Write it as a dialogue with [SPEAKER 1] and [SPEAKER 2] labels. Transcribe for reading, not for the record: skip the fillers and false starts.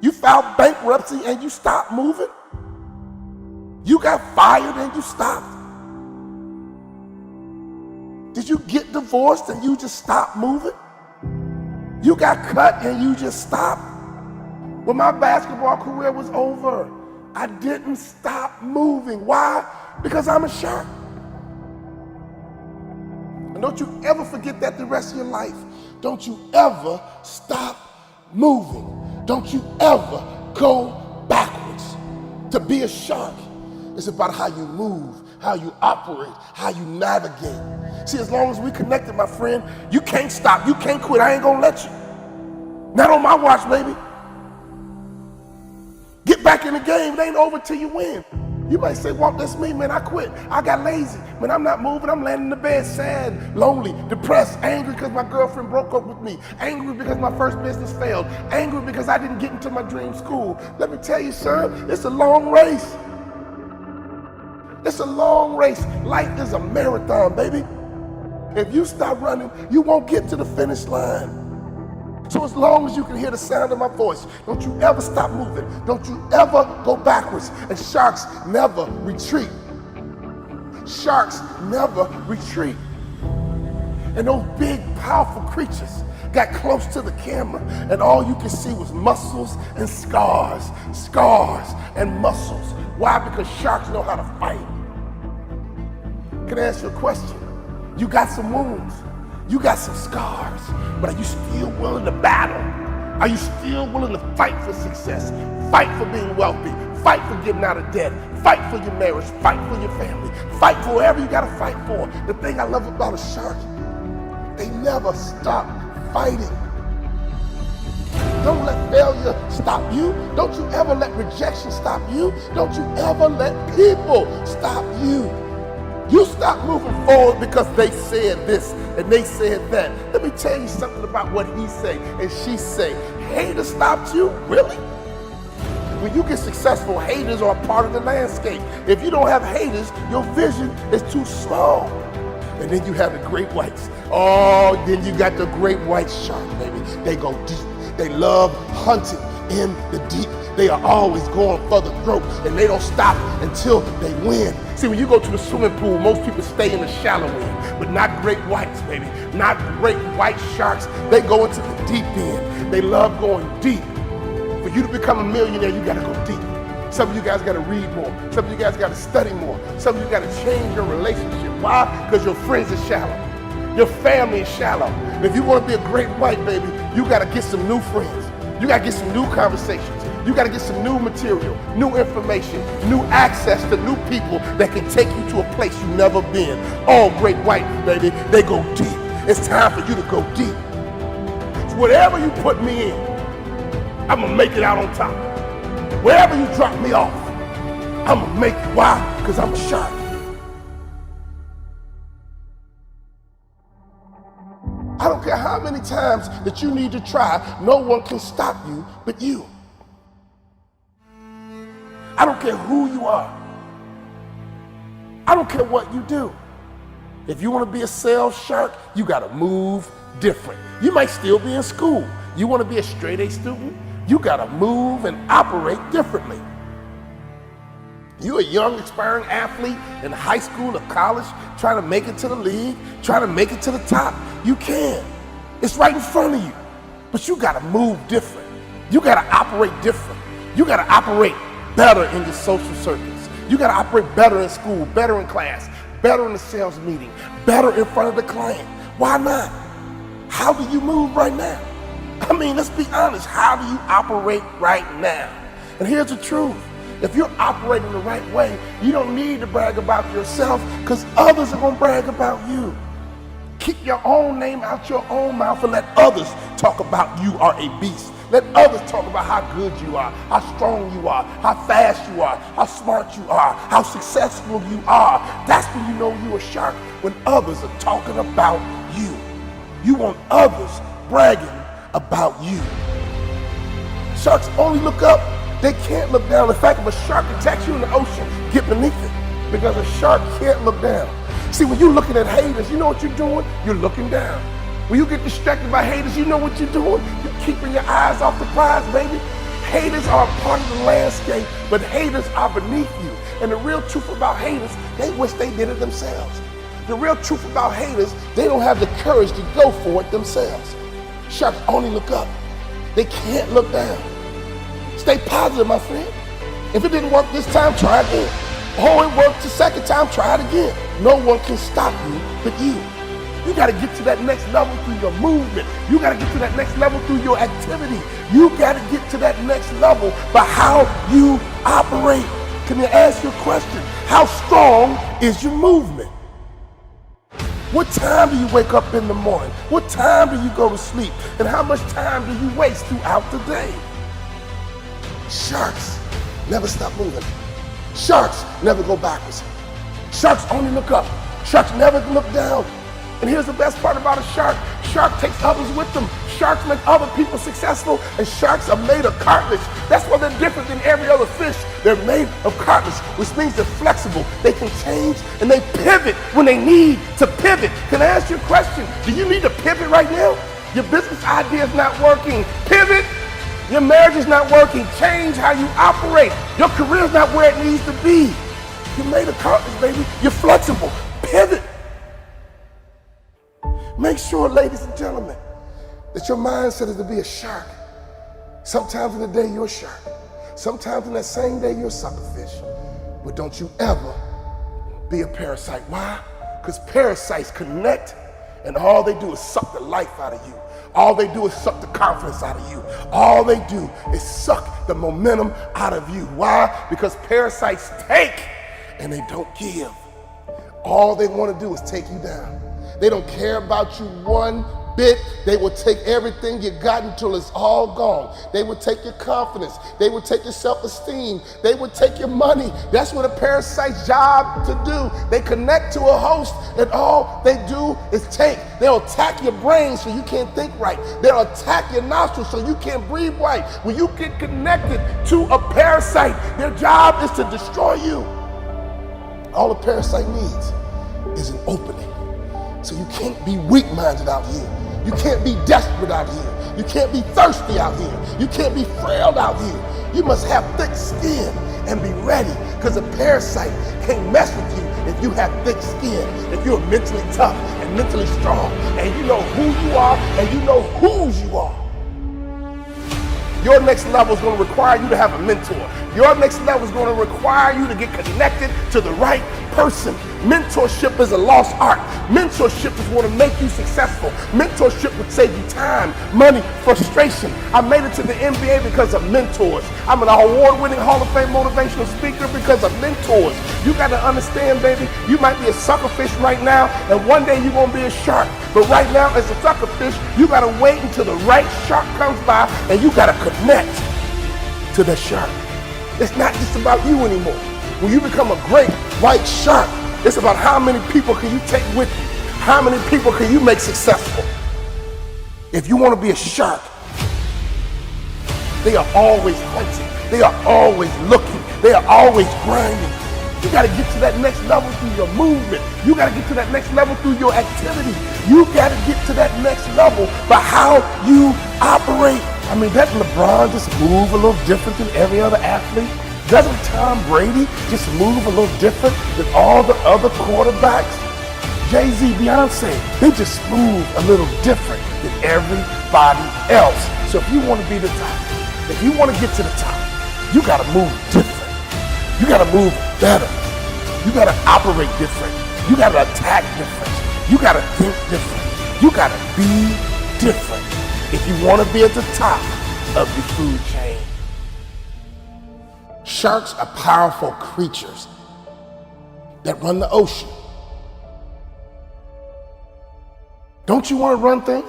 [SPEAKER 1] You filed bankruptcy and you stopped moving. You got fired and you stopped. Did you get divorced and you just stopped moving? You got cut and you just stopped. When my basketball career was over, I didn't stop moving. Why? Because I'm a shark. And don't you ever forget that the rest of your life. Don't you ever stop moving. Don't you ever go backwards. To be a shark is about how you move, how you operate, how you navigate. See, as long as we connected, my friend, you can't stop, you can't quit. I ain't gonna let you. Not on my watch, baby. Get back in the game. It ain't over till you win. You might say, Walt, that's me, man. I quit. I got lazy. Man, I'm not moving. I'm laying in the bed, sad, lonely, depressed, angry because my girlfriend broke up with me, angry because my first business failed, angry because I didn't get into my dream school. Let me tell you, son, it's a long race. It's a long race. Life is a marathon, baby. If you stop running, you won't get to the finish line. So as long as you can hear the sound of my voice, don't you ever stop moving. Don't you ever go backwards. And sharks never retreat. Sharks never retreat. And those big, powerful creatures got close to the camera, and all you could see was muscles and scars, scars and muscles. Why? Because sharks know how to fight. Can I ask you a question? You got some wounds. You got some scars, but are you still willing to battle? Are you still willing to fight for success? Fight for being wealthy. Fight for getting out of debt. Fight for your marriage. Fight for your family. Fight for whatever you got to fight for. The thing I love about a shark, they never stop fighting. Don't let failure stop you. Don't you ever let rejection stop you. Don't you ever let people stop you. You stop moving forward because they said this and they said that. Let me tell you something about what he say and she say. Haters stopped you? Really? When you get successful, haters are a part of the landscape. If you don't have haters, your vision is too small. And then you have the great whites. Oh, then you got the great white shark, baby. They go deep. They love hunting in the deep. They are always going for the throat, and they don't stop until they win. See, when you go to the swimming pool, most people stay in the shallow end, but not great whites, baby. Not great white sharks. They go into the deep end. They love going deep. For you to become a millionaire, you gotta go deep. Some of you guys gotta read more. Some of you guys gotta study more. Some of you gotta change your relationship. Why? Because your friends are shallow. Your family is shallow. And if you wanna be a great white, baby, you gotta get some new friends. You gotta get some new conversations. You got to get some new material, new information, new access to new people that can take you to a place you've never been. All great white, baby, they go deep. It's time for you to go deep. So whatever you put me in, I'm going to make it out on top. Wherever you drop me off, I'm going to make it. Why? Because I'm a shark. I don't care how many times that you need to try, no one can stop you but you. I don't care who you are. I don't care what you do. If you want to be a sales shark, you got to move different. You might still be in school. You want to be a straight A student, you got to move and operate differently. You a young, aspiring athlete in high school or college, trying to make it to the league, trying to make it to the top. You can. It's right in front of you. But you got to move different. You got to operate different. You got to operate better in your social circles. You got to operate better in school, better in class, better in the sales meeting, better in front of the client. Why not? How do you move right now? I mean, let's be honest. How do you operate right now? And here's the truth. If you're operating the right way, you don't need to brag about yourself because others are going to brag about you. Keep your own name out your own mouth and let others talk about you are a beast. Let others talk about how good you are, how strong you are, how fast you are, how smart you are, how successful you are. That's when you know you're a shark, when others are talking about you. You want others bragging about you. Sharks only look up. They can't look down. In fact, if a shark attacks you in the ocean, get beneath it because a shark can't look down. See, when you're looking at haters, you know what you're doing? You're looking down. When you get distracted by haters, you know what you're doing? You're keeping your eyes off the prize, baby. Haters are a part of the landscape, but haters are beneath you. And the real truth about haters, they wish they did it themselves. The real truth about haters, they don't have the courage to go for it themselves. Sharks only look up. They can't look down. Stay positive, my friend. If it didn't work this time, try again. Oh, it worked the second time, try it again. No one can stop you but you. You gotta get to that next level through your movement. You gotta get to that next level through your activity. You gotta get to that next level by how you operate. Can I ask you a question? How strong is your movement? What time do you wake up in the morning? What time do you go to sleep? And how much time do you waste throughout the day? Sharks never stop moving. Sharks never go backwards. Sharks only look up. Sharks never look down. And here's the best part about a shark. Shark takes others with them. Sharks make other people successful, and sharks are made of cartilage. That's why they're different than every other fish. They're made of cartilage, which means they're flexible. They can change, and they pivot when they need to pivot. Can I ask you a question? Do you need to pivot right now? Your business idea is not working. Pivot. Your marriage is not working. Change how you operate. Your career is not where it needs to be. You're made of cartilage, baby. You're flexible. Pivot. Make sure, ladies and gentlemen, that your mindset is to be a shark. Sometimes in the day you're a shark. Sometimes in that same day you're a suckerfish. But don't you ever be a parasite. Why? Because parasites connect, and all they do is suck the life out of you. All they do is suck the confidence out of you. All they do is suck the momentum out of you. Why? Because parasites take and they don't give. All they want to do is take you down. They don't care about you one bit. They will take everything you got until it's all gone. They will take your confidence. They will take your self-esteem. They will take your money. That's what a parasite's job to do. They connect to a host, and all they do is take. They'll attack your brain so you can't think right. They'll attack your nostrils so you can't breathe right. When you get connected to a parasite, their job is to destroy you. All a parasite needs is an opening. So you can't be weak-minded out here. You can't be desperate out here. You can't be thirsty out here. You can't be frail out here. You must have thick skin and be ready, because a parasite can't mess with you if you have thick skin, if you're mentally tough and mentally strong, and you know who you are and you know whose you are. Your next level is going to require you to have a mentor. Your next level is going to require you to get connected to the right person. Mentorship is a lost art. Mentorship is going to make you successful. Mentorship would save you time, money, frustration. I made it to the NBA because of mentors. I'm an award-winning Hall of Fame motivational speaker because of mentors. You got to understand, baby, you might be a suckerfish right now, and one day you're going to be a shark. But right now, as a suckerfish, you got to wait until the right shark comes by, and you got to connect to the shark. It's not just about you anymore. When you become a great white shark, it's about how many people can you take with you? How many people can you make successful? If you want to be a shark, they are always hunting. They are always looking. They are always grinding. You got to get to that next level through your movement. You got to get to that next level through your activity. You got to get to that next level by how you operate. I mean, doesn't LeBron just move a little different than every other athlete? Doesn't Tom Brady just move a little different than all the other quarterbacks? Jay-Z, Beyonce, they just move a little different than everybody else. So if you want to be the top, if you want to get to the top, you got to move different. You got to move better. You got to operate different. You got to attack different. You got to think different. You got to be different if you want to be at the top of the food chain. Sharks are powerful creatures that run the ocean. Don't you want to run things?